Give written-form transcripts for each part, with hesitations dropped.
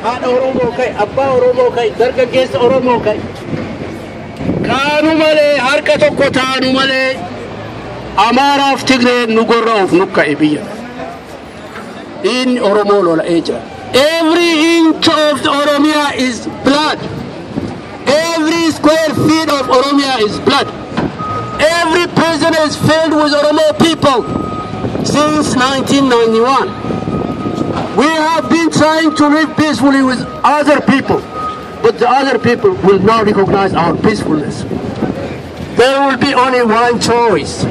haadha Oromoo kai, abbaa Oromoo kai, dargaggeessa Oromoo kai. Kaanu malee harka tokko taanu malee Amaaraaf Tigreen nu gorra'uuf nu ka'e biyya. In Oromoo lola'ee jira. Every inch of the Oromia is blood. Every square feet of Oromia is blood. Every prison is filled with Oromo people since 1991. We have been trying to live peacefully with other people, but the other people will not recognize our peacefulness. There will be only one choice.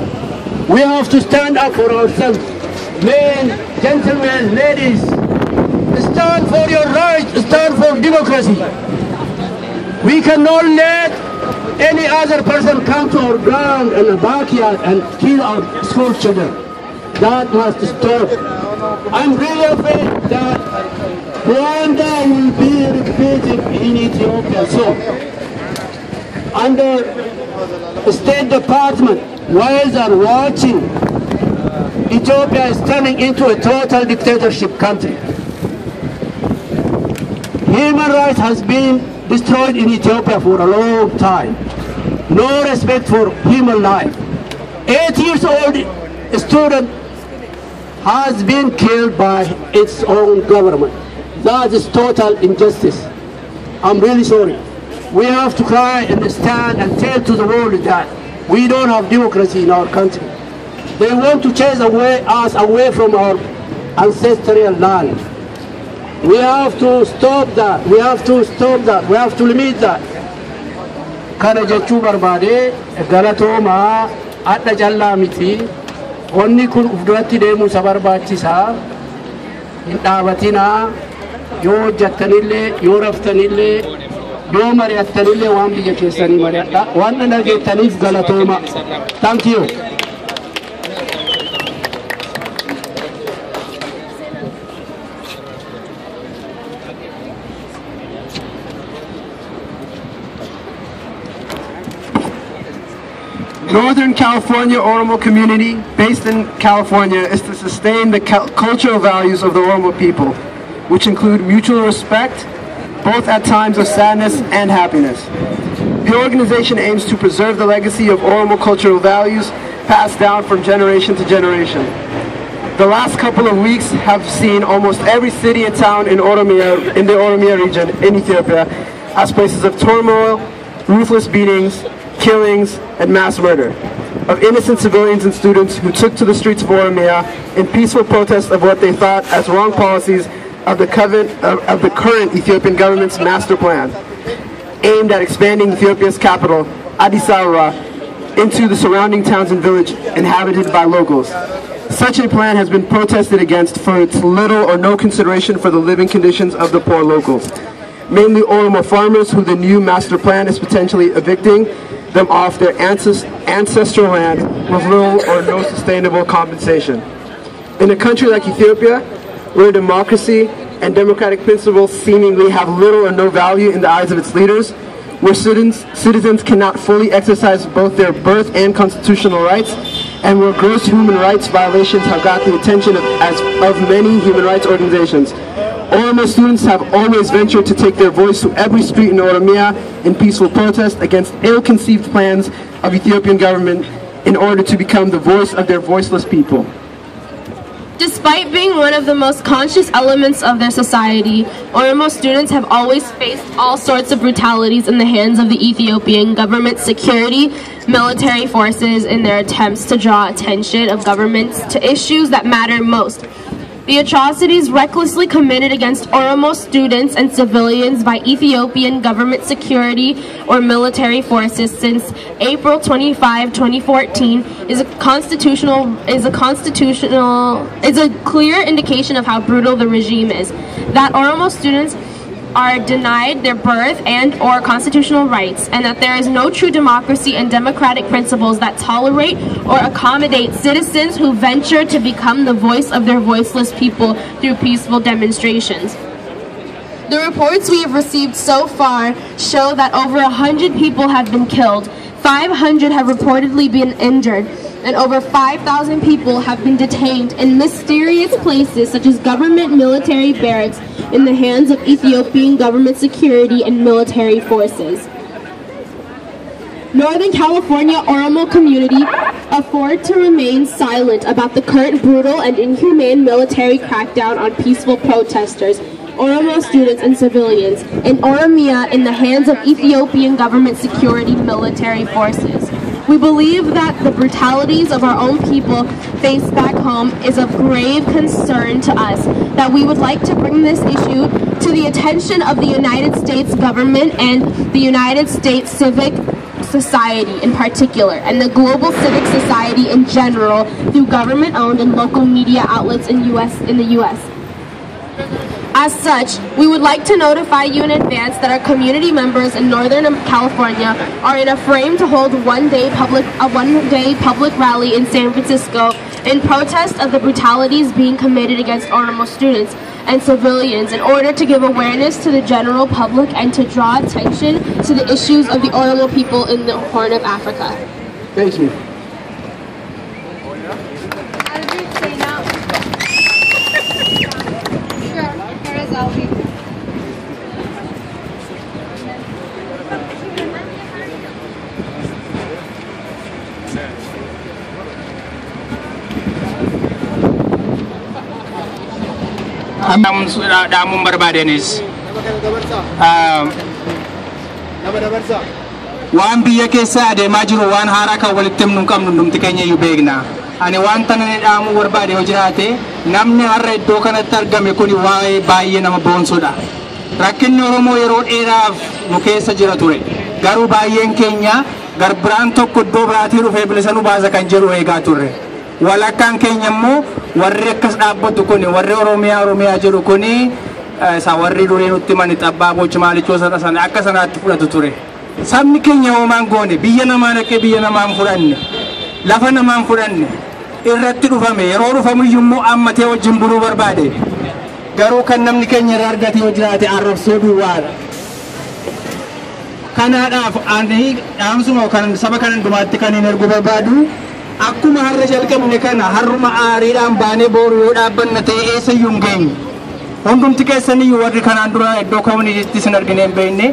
We have to stand up for ourselves. Men, gentlemen, ladies, stand for your rights, stand for democracy. We cannot let any other person come to our ground and our backyard and kill our school children. That must stop. I'm really afraid that Rwanda will be repeated in Ethiopia soon. Under the State Department, while they're watching, Ethiopia is turning into a total dictatorship country. Human rights has been destroyed in Ethiopia for a long time. No respect for human life. 8 years old student has been killed by its own government. That is total injustice. I'm really sorry. We have to cry and stand and tell to the world that we don't have democracy in our country. They want to chase us away from our ancestral land. We have to stop that. We have to stop that. We have to limit that. Kana jechuu barbaade galatooma adda jallaa miti. Onni kun ufduratti deemuu isa barbaachisaa. Hin dhaabatinaa. Yoo hojjettanillee, yoo raftanillee, yoo mari'attanillee waan biyya keessanii mari'adha. Waan dhageettaniif galatooma. Thank you. Northern California Oromo community, based in California, is to sustain the cultural values of the Oromo people, which include mutual respect, both at times of sadness and happiness. The organization aims to preserve the legacy of Oromo cultural values passed down from generation to generation. The last couple of weeks have seen almost every city and town in the Oromia region in Ethiopia as places of turmoil, ruthless beatings, killings, and mass murder of innocent civilians and students who took to the streets of Oromia in peaceful protest of what they thought as wrong policies of the current Ethiopian government's master plan, aimed at expanding Ethiopia's capital, Addis Ababa, into the surrounding towns and villages inhabited by locals. Such a plan has been protested against for its little or no consideration for the living conditions of the poor locals, mainly Oromo farmers who the new master plan is potentially evicting them off their ancestral land with little or no sustainable compensation. In a country like Ethiopia, where democracy and democratic principles seemingly have little or no value in the eyes of its leaders, where citizens cannot fully exercise both their birth and constitutional rights, and where gross human rights violations have got the attention of many human rights organizations, Oromo students have always ventured to take their voice to every street in Oromia in peaceful protest against ill-conceived plans of Ethiopian government in order to become the voice of their voiceless people. Despite being one of the most conscious elements of their society, Oromo students have always faced all sorts of brutalities in the hands of the Ethiopian government security, military forces in their attempts to draw attention of governments to issues that matter most. The atrocities recklessly committed against Oromo students and civilians by Ethiopian government security or military forces since April 25, 2014 is a clear indication of how brutal the regime is. That Oromo students are denied their birth and or constitutional rights, and that there is no true democracy and democratic principles that tolerate or accommodate citizens who venture to become the voice of their voiceless people through peaceful demonstrations. The reports we have received so far show that over 100 people have been killed, 500 have reportedly been injured, and over 5,000 people have been detained in mysterious places such as government military barracks in the hands of Ethiopian government security and military forces. Northern California Oromo community afford to remain silent about the current brutal and inhumane military crackdown on peaceful protesters, Oromo students and civilians, in Oromia in the hands of Ethiopian government security military forces. We believe that the brutalities of our own people faced back home is of grave concern to us, that we would like to bring this issue to the attention of the United States government and the United States civic society in particular, and the global civic society in general through government-owned and local media outlets in the U.S. As such, we would like to notify you in advance that our community members in Northern California are in a frame to hold a one-day public rally in San Francisco in protest of the brutalities being committed against Oromo students and civilians in order to give awareness to the general public and to draw attention to the issues of the Oromo people in the Horn of Africa. Thank you. Damun barbaadenis waan biyya keessa adeemaa jiru waan haaraa kan walitti himnu qabnu hundumti keenya iyyuu beekna. Ani waan tanani dhaamuu barbaade yoo jiraate namni har'a iddoo kanatti argame kun waa'ee baay'ee nama boonsudha. Rakkinni Oromoo yeroo dheeraaf nu keessa jira ture. Garuu baay'een keenya garbiraan tokko iddoo biraatii dhufee bilisa nu baasa kan jedhu eegaa turre. Walakkaan keenya immoo warri akkas dhaabbatu kuni warri Oromiyaa jedhu kuni isa warri durii nutti mani xabbaa bochi maalichoo sana akka sanaatti fudhatu ture. Sabni keenya hoomaan goone biyya namaa dhaqee biyya namaan fudhanne lafa namaan fudhanne irratti dhufame yeroo dhufamuyyuu immoo ammatee wajjin buluu barbaade. Garuu kan namni keenya irraa argate yoo jiraate arrabsoo duwwaadha. Kanaadhaaf ani dhaamsuma kan saba kan hundumaatti kan hin ergu barbaadu akkuma har'a jalqabne kana harruma aariidhaan baanee boru yoo dhaabbanna ta'e eessayyuu hin geenye. Hundumti keessaniyyuu warri kanaan dura iddoo kamitti isin argine hin beekne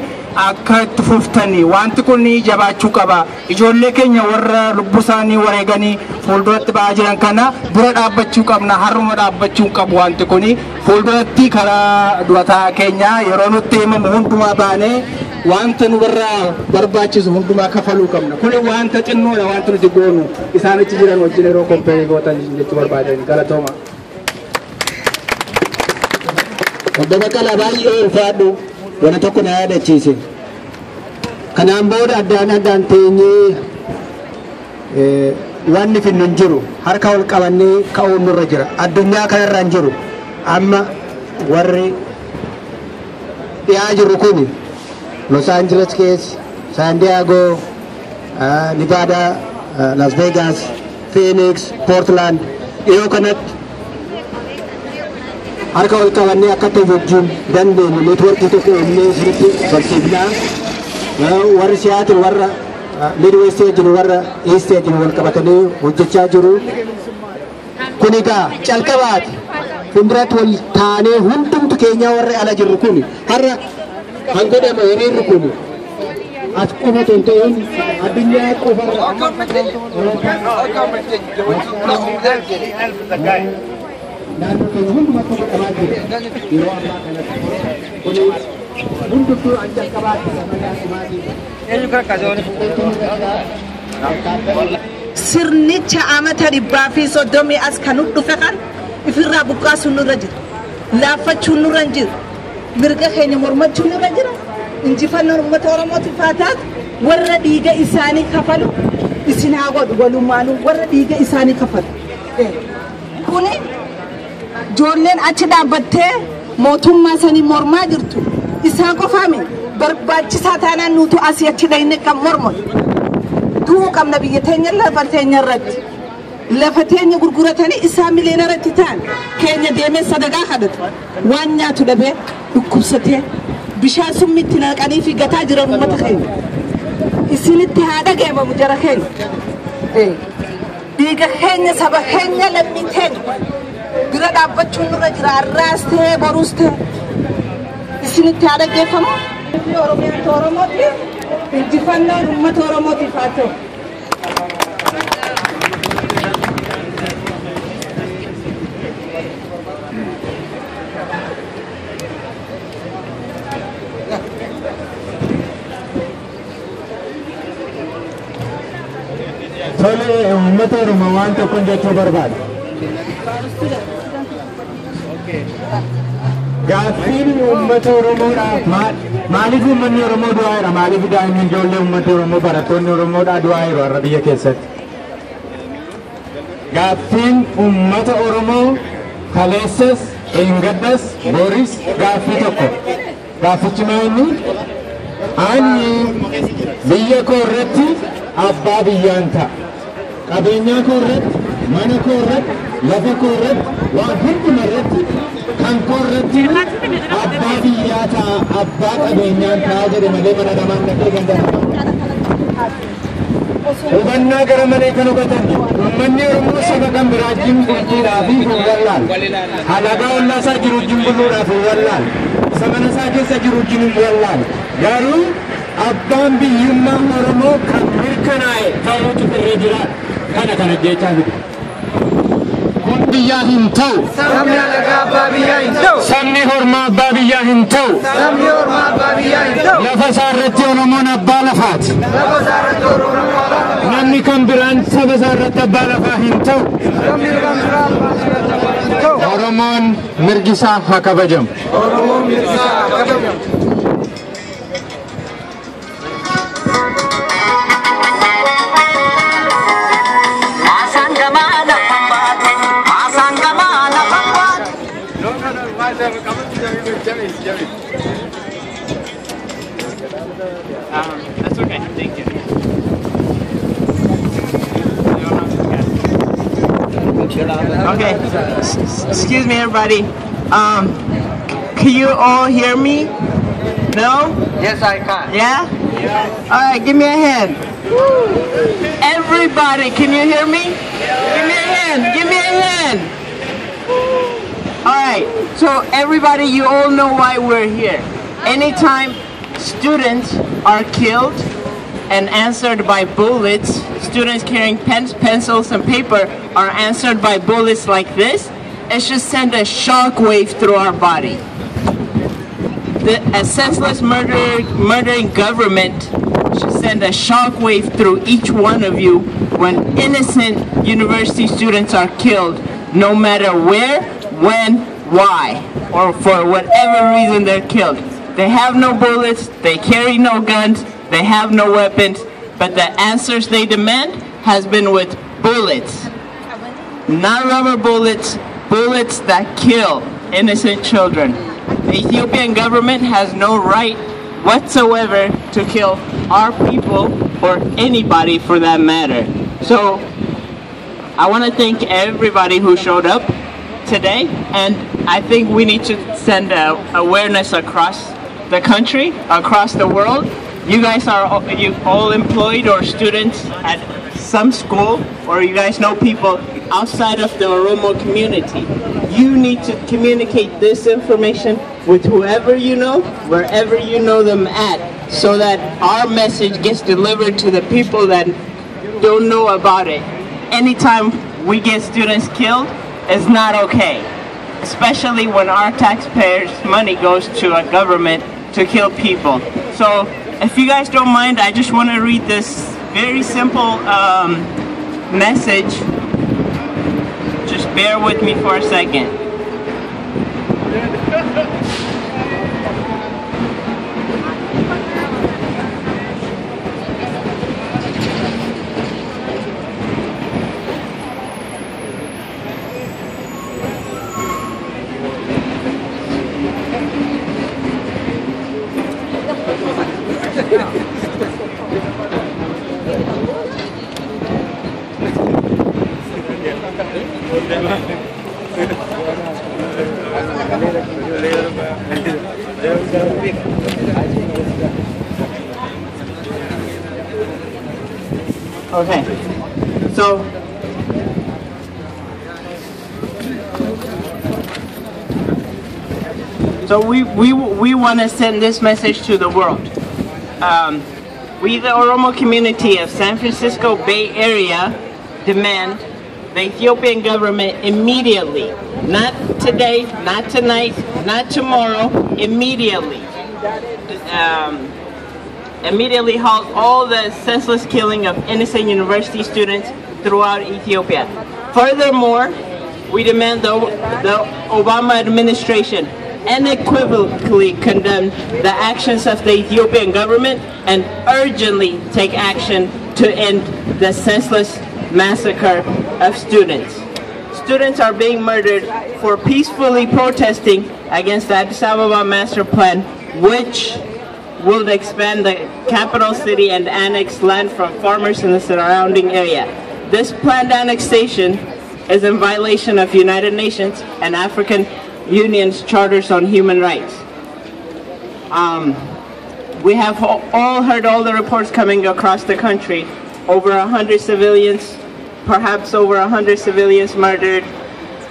akka itti fuftanii wanti kun jabaachuu qaba. Ijoollee keenya warra lubbuu isaanii wareeganii fuulduratti ba'aa jiran kana dura dhaabbachuu qabna. Harruma dhaabbachuu qabu wanti kun fuulduratti karaa durataa keenya yeroo nutti himamu hundumaa baanee wanta nu barraa barbaachisu hundumaa kafaluu qabna. Kun wanta xinnoodha wanti nuti goonu isaan achi jiran wajjin yeroo kompeerii gootan jechuu barbaadan galatooma. Obbo Baqqalaa baay'ee ulfaadhu wana tokko na yaadachiise. Kanaan booda addaan teenyee wanni finnu hin jiru harka ol qabannee ka'uun nurra jira. Addunyaa kanarra hin jiru amma warri dhiyaa jiru kuni Los Angeles case, San Diego, Nevada, Las Vegas, Phoenix, Portland, iyo kanat harka wal qabanne akka ta'e wajjin dandeenye networkii tokko illee sirriitti barsiifnaa warri Seattle warra Midwest jiru warra East jiru wal qabatanii hojjechaa jiru. Kun egaa calqabaati fuulduratti wal taanee hundumtu keenya warri ala jirru kun har'a hangodhama hiriirri kun as qofa ta'een addunyaa qofarra naannoo keenya hundumaa tokko qabaa jira yeroo ammaa kanatti kun hundumtuu an jalqabaatti sirnicha amata dhibbaa fi soddomii as kan dhufe kan ifirraa buqqaasuun nurra jira laaffachuun nurra hin jiru mirga keenya mormachuun nurra jira injifannoo uummata Oromootiif haa taatu warra dhiiga isaanii kafalu isin haa godhu walummaanuu warra dhiiga isaanii kafalu kuni ijoolleen achi dhaabbattee mootummaa sanii mormaa jirtu isaan qofaami barbaachisaa taanaan nutu asii achi dhayne kan mormu tuu qabna biyya teenya lafa teenya irratti lafa teenya gurguratanii isaan miliyoona irratti ta'an keenya deemee sadagaa kadhatu waan nyaatu dhabee dhukkubsatee bishaan summiitti naqanii fi gataa jiran uummata keenya isinitti haa dhageemamu jara keenya. Dhiiga keenya saba keenya lammii keenya bira dhaabbachuun nurra jira har'aas ta'ee boruus ta'e isinitti haa dhageeffamu. Oromiyaan Oromooti injifannoon uummata Oromootiif haa ta'u. Tole uummata Oromoo waan tokkoon jechuu barbaada. Gaaffiin uummata Oromoodhaaf maaliif uummanni Oromoo du'aa jira? Maaliif daa'imni ijoollee uummata Oromoo barattoonni Oromoodhaa du'aa jiru har'a biyya keessatti? Gaaffiin uummata Oromoo kaleessas, eengaddas, boris gaaffii tokko. Gaaffichi maali? Ani biyya koo irratti abbaa biyyaan ta'a. Qabeenyaa koo irratti, mana koo irratti, lafa koo irratti, waan hunduma irratti kan koo irratti abbaa biyyaa ta'a, abbaa qabeenyaan ta'a jedhe malee mana namaan dhaqee gandara. Hubannaa gara malee kan hubatan uummanni Oromoo saba kan biraa wajjin bulchuudhaaf hin wallaan. Alagaa ollaa isaa jiru wajjin buluudhaaf hin wallaan. Isa mana isaa keessa jiru wajjin hin wallaan. Garuu abbaan biyyummaa Oromoo kan mirkanaa'e ta'uutu irra jira. Kana jechaa jiru. Kun biyyaa hin ta'u. Sabni alagaa abbaa biyyaa hin ta'u. Sabni hormaa abbaa biyyaa hin ta'u. Sabni hormaa abbaa biyyaa hin ta'u. Lafa isaa irratti Oromoon abbaa lafaati. Lafa isaa irratti Oromoon abbaa lafaati. Namni kan biraan saba isaa irratti abbaa lafaa hin ta'u. Namni kan biraan abbaa lafaa hin ta'u. Oromoon mirgi isaa haa kabajamu. Oromoon mirgi isaa haa kabajamu. That's okay. Thank you. Okay. Excuse me, everybody. Can you all hear me? No? Yes, I can. Yeah? All right. Give me a hand. Everybody, can you hear me? Give me a hand. Give me a hand. All right. So everybody, you all know why we're here. Anytime students are killed and answered by bullets, students carrying pens, pencils, and paper are answered by bullets like this, it should send a shock wave through our body. A senseless murdering government should send a shock wave through each one of you when innocent university students are killed, no matter where, when, why, or for whatever reason they're killed. They have no bullets, they carry no guns, they have no weapons, but the answers they demand has been with bullets. Not rubber bullets, bullets that kill innocent children. The Ethiopian government has no right whatsoever to kill our people or anybody for that matter. So I want to thank everybody who showed up today, and I think we need to send awareness across the country, across the world. You guys are all employed or students at some school, or you guys know people outside of the Oromo community. You need to communicate this information with whoever you know, wherever you know them at, so that our message gets delivered to the people that don't know about it. Anytime we get students killed, it's not okay, especially when our taxpayers' money goes to a government to kill people. So if you guys don't mind, I just want to read this very simple message. Just bear with me for a second. Okay. So we want to send this message to the world. We, the Oromo community of San Francisco Bay Area, demand the Ethiopian government immediately, not today, not tonight, not tomorrow, immediately, immediately halt all the senseless killing of innocent university students throughout Ethiopia. Furthermore, we demand the Obama administration unequivocally condemn the actions of the Ethiopian government and urgently take action to end the senseless massacre of students. Students are being murdered for peacefully protesting against the Addis Ababa master plan, which will expand the capital city and annex land from farmers in the surrounding area. This planned annexation is in violation of United Nations and African Union's charters on human rights. We have all heard all the reports coming across the country. Over 100 civilians, perhaps over 100 civilians murdered,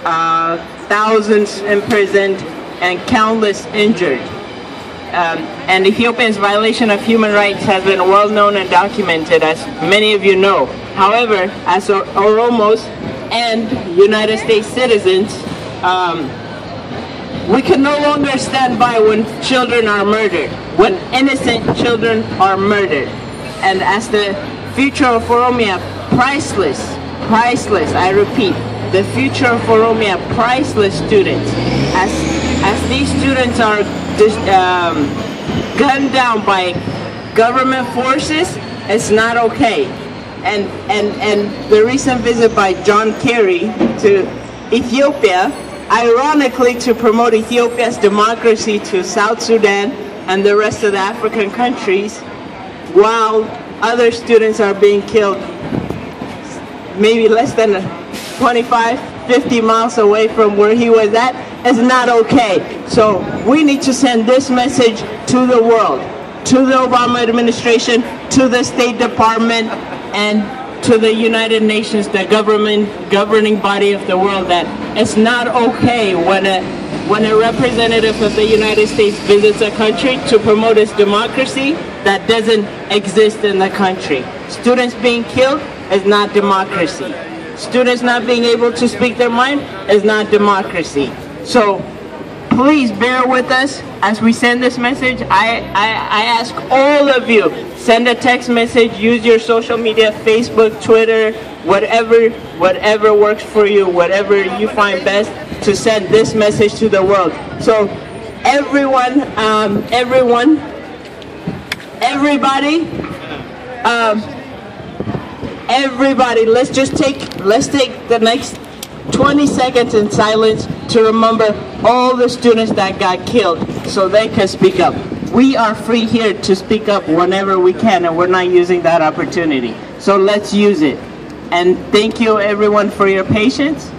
thousands imprisoned, and countless injured. And Ethiopia's violation of human rights has been well known and documented, as many of you know. However, as Oromos and United States citizens, we can no longer stand by when children are murdered, when innocent children are murdered. And as the future of Oromia, priceless, I repeat, the future of Oromia, priceless students. As these students are gunned down by government forces, it's not okay. And the recent visit by John Kerry to Ethiopia, ironically to promote Ethiopia's democracy to South Sudan and the rest of the African countries, while other students are being killed maybe less than 25, 50 miles away from where he was at, is not okay. So we need to send this message to the world, to the Obama administration, to the State Department, and to the United Nations, the governing body of the world, that it's not okay when a representative of the United States visits a country to promote its democracy that doesn't exist in the country. Students being killed is not democracy. Students not being able to speak their mind is not democracy. So please bear with us as we send this message. I ask all of you, send a text message, use your social media, Facebook, Twitter, whatever works for you, whatever you find best, to send this message to the world. So everybody, let's take the next 20 seconds in silence to remember all the students that got killed so they can speak up. We are free here to speak up whenever we can, and we're not using that opportunity. So let's use it. And thank you everyone for your patience.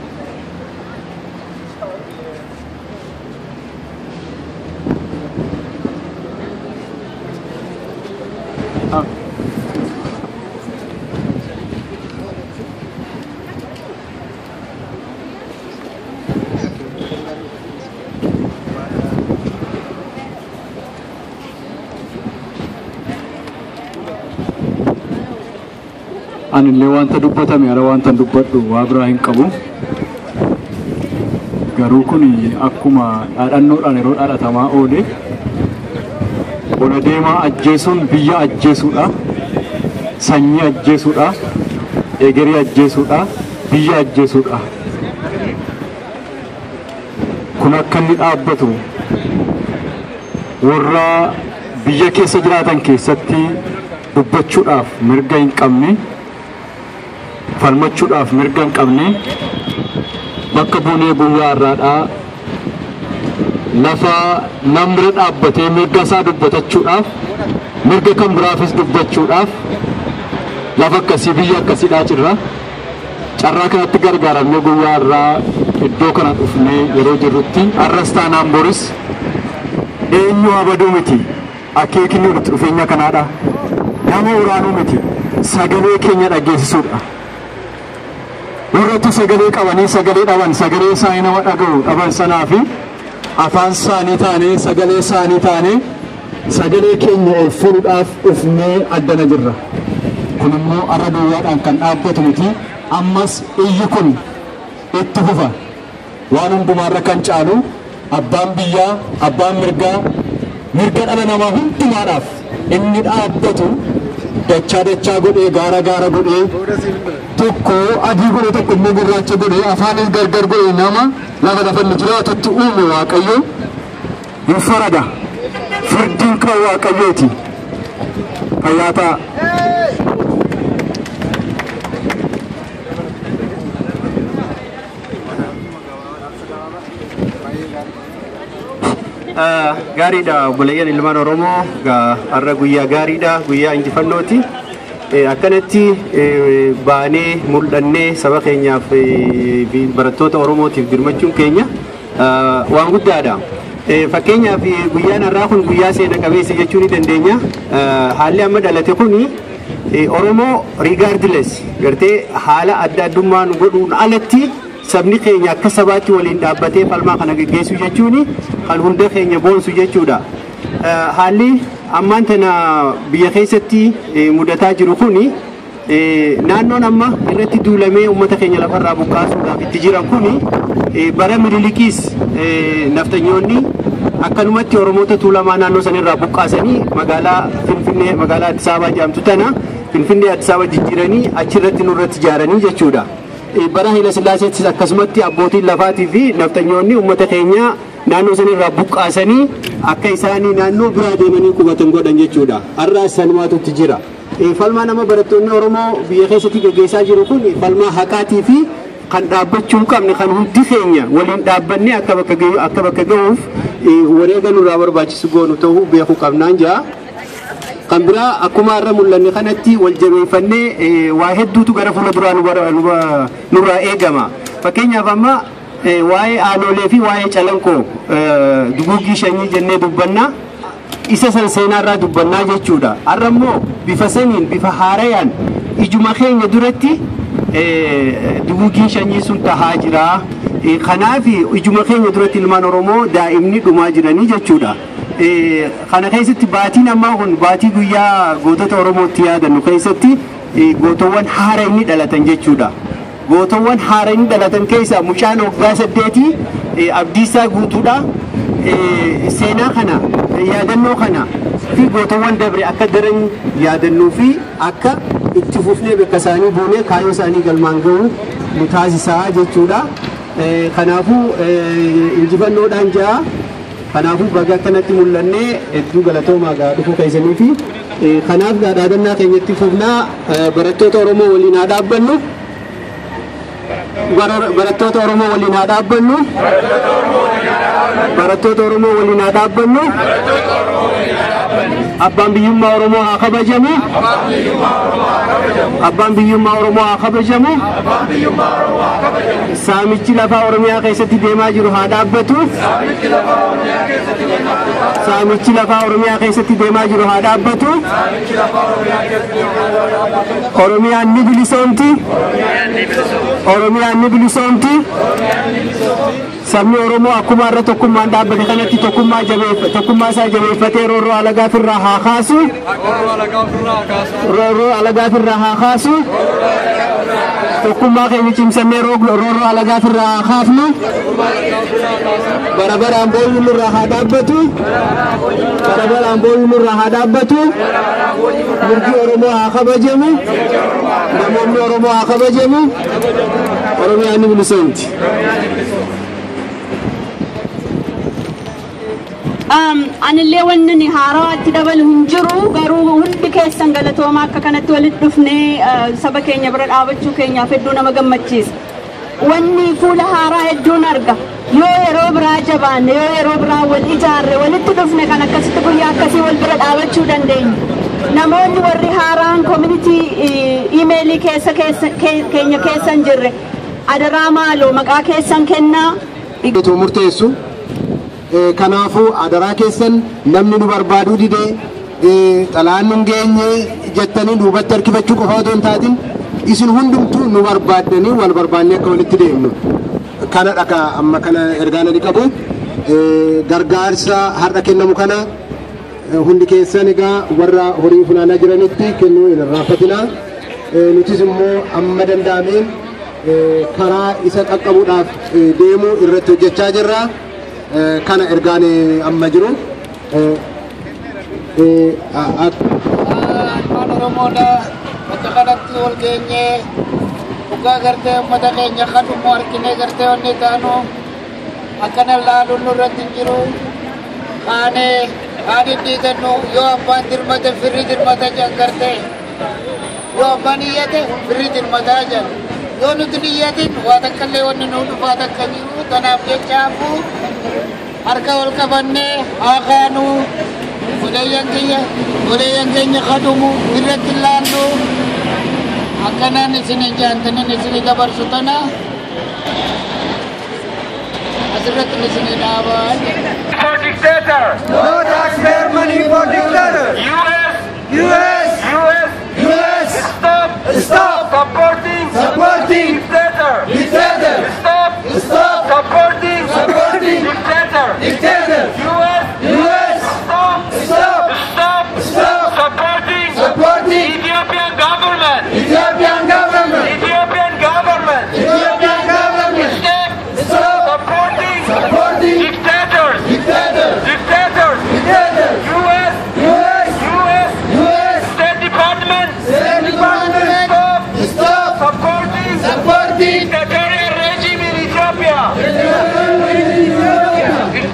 Anillee wanta dubbatame ala wanta dubbadhu waa biraa hin qabu. Garuu kun akkuma dhaadhannoodhaan yeroo dhaadhatamaa oole ola deemaa ajjeesuun biyya ajjeesuudha, sanyii ajjeesuudha, egerii ajjeesuudha, biyya ajjeesuudha. Kun akka inni dhaabbatu warra biyya keessa jiraatan keessatti dubbachuudhaaf mirga hin qabne, falmachuudhaaf mirga hin qabne, bakka buunee guyyaa irraadhaa lafa namni dhaabbatee mirga isaa dubbatachuudhaaf, mirga kan biraafis dubbachuudhaaf lafa akkasii biyya akkasiidhaa jirra. Carraa kanatti gargaaramnee guyyaa irraa iddoo kana dhufnee yeroo jirrutti arras taanaan boris eenyu abaduu miti. Akeekni nuti dhufeenya kanaadha. Nama uraanuu miti. sagalee keenya dhageessisuudha. Warroota sagalee qabanii sagalee dhaban sagalee isaanii nama dhaga'u dhaban sanaa fi afaan isaanii taanee sagalee isaanii taanee sagalee keenya ol fuudhuudhaaf dhufnee addana jirra. Kun immoo arra duwwaadhaan kan dhaabbatu miti. Ammas iyyi kun itti fufa. Waan hundumaarra kan caalu abbaan biyyaa abbaan mirga dhala namaa hundumaadhaaf inni dhaabbatu dachaa godhee gaara godhee tokko adii godhe tokko immoo gurraacha godhee afaanis gargar godhee nama lafa inni jiraatutti uume Waaqayyo hin farada. Firdiin kan Waaqayyooti. Fayyaa ta'a. gaariidha obboleeyyan ilmaan Oromoo har'a guyyaa gaariidha guyyaa injifannooti akkanatti baanee mul'annee saba keenyaaf barattoota Oromootiif dirmachuun keenya waan guddaadha. Fakkeenyaaf guyyaan har'aa kun guyyaa seena qabeessa jechuu ni dandeenya. Haalli amma dhalate kuni Oromoo regardless gartee haala adda addummaa nu godhuun alatti sabni keenya akka sabaatti waliin dhaabbatee falmaa kana gaggeessuu jechuun kan hunda keenya boonsu jechuudha. Haalli ammaan tana biyya keessatti mudataa jiru kuni naannoon amma irratti duulamee uummata keenya lafarraa buqqaasuudhaaf itti jiran kuni bara Minilikiis naftanyoonni akkanumatti Oromoota tuulamaa naannoo sanirraa buqqaasanii magaalaa Finfinnee magaalaa Addis Ababaa jedhamtu tana Finfinnee Addis Ababaa jijjiiranii achirratti nurratti ijaaranii jechuudha. Bara Haayile Sillaaseettis akkasumatti abbootiin lafaatii fi naftanyoonni uummata keenya naannoo sanirraa buqqaasanii akka isaanii naannoo biraa deemanii qubatan godhan jechuudha. Har'a sanumaatutti jira. Falmaa nama barattoonni Oromoo biyya keessatti gaggeessaa jiru kun falmaa haqaatii fi kan dhaabbachuu qabne kan hundi keenya waliin dhaabbannee akka bakka ga'uuf wareega nurraa barbaachisu goonu ta'uu beekuu qabnaan jira. Kan biraa akkuma har'a mul'anne kanatti wal jabeeffannee waa hedduutu gara fuula duraa nurraa eegama. Fakkeenyaaf amma waa'ee aanolee fi waa'ee calanqoo duguugii shanyii jennee dubbannaa isa san seenaarraa dubbannaa jechuudha. Har'a immoo bifa saniin bifa haarayaan ijuma keenya duratti duguugiin shanyii sun tahaa jira. Kanaaf ijuma keenya duratti ilmaan Oromoo daa'imni dhumaa jiranii jechuudha. Kana keessatti baatiin ammaa kun baatii guyyaa gootota Oromootti yaadannu keessatti gootowwan haara inni dhalatan jechuudha. Gootowwan haara inni dhalatan keessaa mucaan waggaa 8 Abdiisaa Guutuudha. Seenaa kana yaadannoo kana fi gootowwan dabre akka daran yaadannuu fi akka itti fufnee bakka isaanii buunee kaayyoo isaanii galmaan ga'uu nu taasisaa jechuudha. Kanaafuu injifannoodhaan jaa. Kanaafuu baga kanatti mul'annee hedduu galatoomaa dhufuu keessanii fi kanaaf dhaadannaa keenyatti fufnaa barattoota Oromoo waliin haa dhaabbannu. Barattoota Oromoo waliin haa dhaabbannu. Barattoota Oromoo waliin haa dhaabbannu. Abbaan biyyummaa Oromoo haa kabajamu. Abbaan biyyummaa Oromoo haa kabajamu. Saamichi lafaa Oromiyaa keessatti deemaa jiru haa dhaabbatu. Saamichi lafaa Oromiyaa keessatti deemaa jiru haa dhaabbatu. Oromiyaan ni bilisoomti. Oromiyaan ni bilisoomti. Sabni Oromoo akkuma irra tokkummaan dhaabbate kanatti tokkummaa isaa jabeeffatee roorroo alagaa firraa haa kaasu. Roorroo alagaa firraa haa kaasu. Tokkummaa keenya cimsannee roorroo alagaa firraa haa kaafnu. Barabaraan booyyuu nurraa haa dhaabbatu. Barabaraan booyyuu nurraa haa dhaabbatu. Mirgi Oromoo haa kabajamu. Namoonni Oromoo haa kabajamu. Oromiyaan ni bilisoomti. Anillee wanni ni haaraatti dabalu hin jiru garuu hundi keessan galatoomaa akka kanatti walitti dhufnee saba keenya bira dhaabachuu keenyaaf hedduu nama gammachiisa. Wanni fuula haaraa hedduun arga. Yoo yeroo biraa jabaanne yoo yeroo biraa wal ijaarre walitti dhufne kan akkasitti guyyaa akkasii wal bira dhaabachuu dandeenya. Namoonni warri haaraan community emailii keenya keessan jirre adaraa maaloo maqaa keessan kennaa. Murteessu. Kanaafuu adaraa keessan namni nu barbaaduu didee xalaan nun geenye jettanii duubatti harkifachuu qofa otoo hin taatin isin hundumtuu nu barbaaddanii wal barbaannee akka walitti deemnu kanadha ka amma kana ergaan ani qabu gargaarsa har'a kennamu kana hundi keessan egaa warra horii funaanaa jiranitti kennuu hin irraanfatinaa nutis immoo amma danda'ameen karaa isa qaqqabuudhaaf deemuu irratti hojjechaa jirra kana ergaan amma jiru Oromoodha bakka kanatti wal geenye dhugaa gartee uummata keenya kadhummoo harkinee gartee onnee taanu akkana laaluun nurratti hin jiru kaanee dhiigannu yoo abbaan dirmate firri dirmata jedhan gartee yoo abbaan iyyate firri dirmataa jedhan yoo nuti iyyatin waa takkallee wanni nuu dhufaa takka jiru kanaaf jechaafu harka wal qabannee haa kaanuu goleeyyan keenya kadhumu irratti laallu akkanaan isin jaantanin isin dabarsu tana asirratti isin dhaabaa. For dictator! No taxpayer money for dictator! US! Stop supporting dictator! Stop supporting dictator! US! Stop supporting Ethiopian government! Stop supporting dictators! US! State Department! Stop supporting dictatorial regime in Ethiopia!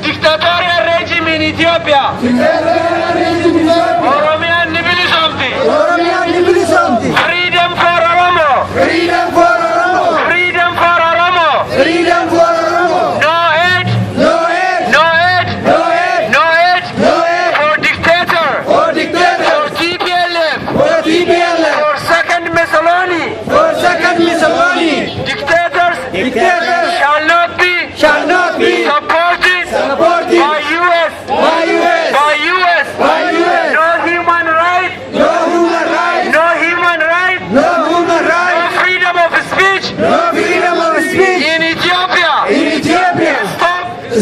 Dictatorial regime in Ethiopia! Oromian Nibilisomti! Freedom for Oromo! No aid for dictator! For TPLF! For second Missolani! Dictators shall not be supported by US. No human right. No freedom of speech. In Ethiopia.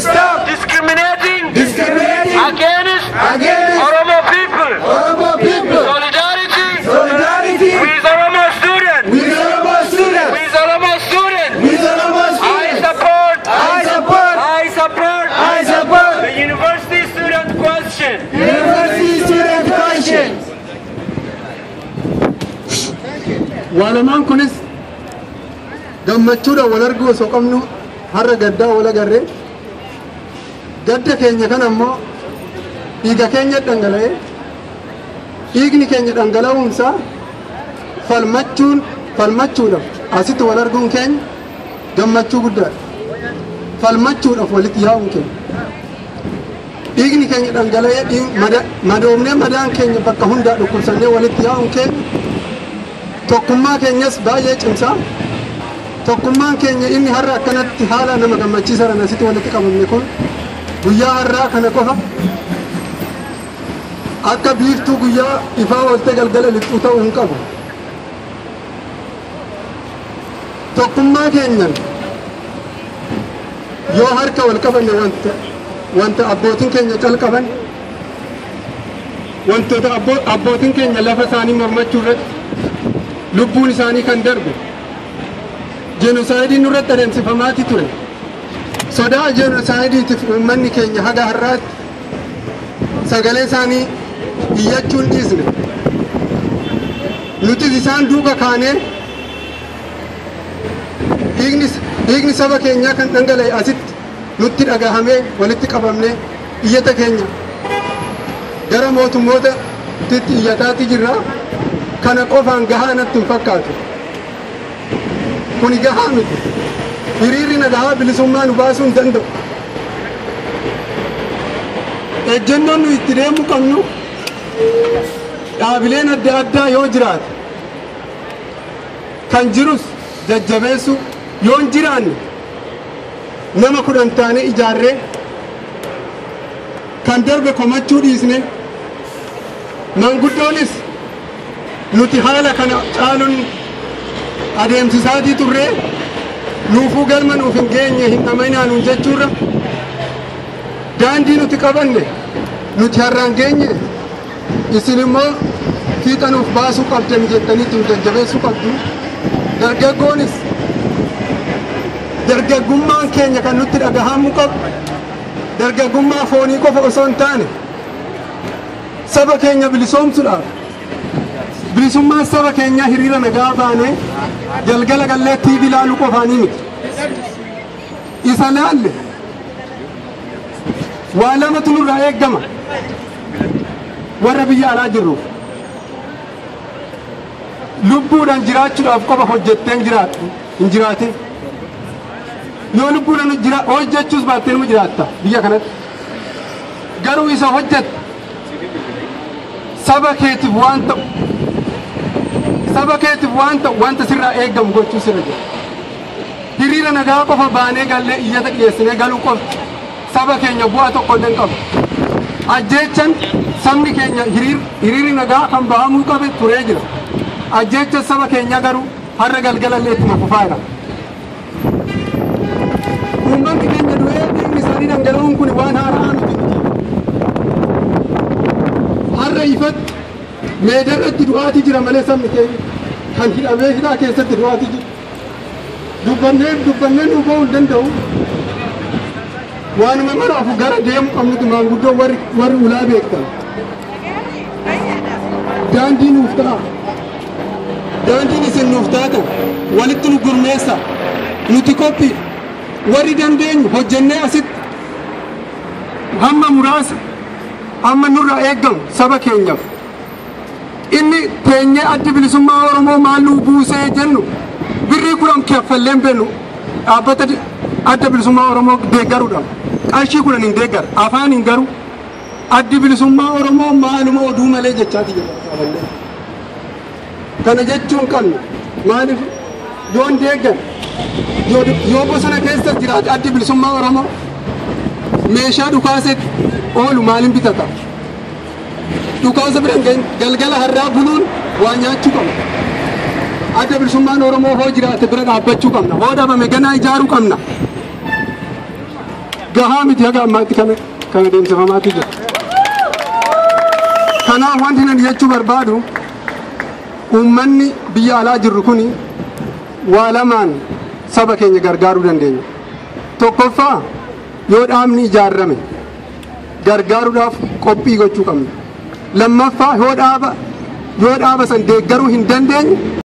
Stop discriminating against Oromo people. Solidarity with Oromo students. I support the university student question. Walumaan kunis gammachuudha wal arguu osoo qabnu har'a gaddaa wal agarre gadda keenya kana immoo dhiiga keenya dhangala'ee dhiigni keenya dhangala'uunsaa falmachuudhaaf asitti wal arguun keenya gammachuu guddaadha. Falmachuudhaaf walitti yaa'uun keenya dhiigni keenya dhangala'ee madoomnee madaan keenya bakka hundaa dhukkubsannee walitti yaa'uun keenya tokkummaa keenyas baay'ee cimsaa tokkummaan keenya inni har'a akkanatti haala nama gammachiisan asitti walitti qabamne kun guyyaa har'aa kana qofa akka biiftuu guyyaa ifaa oolte galgala lixxuu ta'uu hin qabu. Tokkummaa keenyan yoo harka wal qabanne wanta abbootiin keenya calqaban wantoota abbootiin keenya lafa isaanii mormachuu irratti lubbuun isaanii kan darbe jenosaayidii nurratti adeemsifamaati ture sodaa jenosaayidiitiif uummanni keenya haga har'aatti sagalee isaanii iyyachuun dhiisne nutis isaan duuka kaanee dhiigni saba keenyaa kan dhangala'e asitti nutti dhagahamee walitti qabamne iyyata keenya gara mootummootaatti iyyataati jirra. Kana qofaan gahaa natti hin fakkaatu. Kuni gahaa miti. Hiriirri nagahaa bilisummaa nu baasuu hin danda'u. Ejjennoon nu itti deemuu qabnu dhaabileen adda addaa yoo jiraate kan jirus jajjabeessu yoo hin jiraanne nama 10 taanee ijaarree kan darbe komachuu dhiisne manguddoonis nuti haala kana caaluun adeemsisaatii turree nuufuu galma nuuf hin geenye hin amanaa nuun jechuurra daandii nuti qabanne nuti har'aan geenye isin immoo fiixa nuuf baasuu qabdan jettaniitu jajjabeessuu qabdu. Dargaggoonis dargaggummaan keenya kan nutti dhagahamuu qabu dargaggummaa foonii qofa osoo hin taane saba keenya bilisoomsuudhaaf bilisummaan saba keenyaa hiriira nagaa baanee galgala gallee TV ilaaluu qofaanii miti. Isa laalle waa lamatu nurraa eeggama warra biyya alaa jirruuf. Lubbuudhaan jiraachuudhaaf qofa hojjetteen jiraattu hin jiraatin. Yoo lubbuudhaan hojjechuus baattee nama jiraatta biyya kanatti. Garuu isa hojjette saba keetiif waan ta'u wanta sirraa eeggamu gochuu sirra jira. Hiriira nagaa qofa baanee gallee iyyata dhiyeessinee galuu qofa saba keenya bu'aa tokko illee hin qabu. Ajjeechan sabni keenya hiriirri nagaa kan bahamuu qabe turee jira. Ajjeecha saba keenya garuu har'a galgala illee ittuma fufaa jira. Uummanni keenya du'ee dhiigni isaanii dhangala'uun kun waan haaraa miti. Har'a ifatti meedarratti du'aatii jira malee sabni keenya kan hidhamee hidhaa keessatti du'aatii jira. Dubbannee nu ba'uu hin danda'u. Waanuma maraafu gara deemu qabnuti maanguddoo warri ulaa beektan. Daandii nuuf ta'a. Daandiin isin nuuf taatan walitti nu gurmeessa nuti qophii warri dandeenyu hojjennee asitti hamma muraasa amma nurraa eeggamu saba keenyaaf inni teenyee addi bilisummaa Oromoo maalluu buusee jennu birrii 10 kaffalleen bennu dhaabbata adda bilisummaa Oromoo deeggaruudhaan qarshii 10 hin deeggaru afaan hin garu addi bilisummaa Oromoo maaluma oduu malee jechaati jira. Kana jechuun kan maaliif yoon deeggan yoo bosona keessa jiraate addi bilisummaa Oromoo meeshaa dhukaasetti oolu maaliin bitata? Dhukaasa biraan galgala har'aa buluun waa nyaachuu qabna. Adda bilisummaan Oromoo hoo jiraate bira dhaabbachuu qabna. Hoo dhabame ganaa ijaaruu qabna. Gahaa miti haga ammaatti kana deemsifamaatti jira. Kanaaf wanti nan jechuu barbaadu uummanni biyya alaa jirru kuni waa lamaan saba keenya gargaaruu dandeenya. Tokkoffaa yoo dhaabni ijaarame gargaaruudhaaf qophii gochuu qabna. Lammaffaa yoo dhaaba san deeggaruu hin dandeenye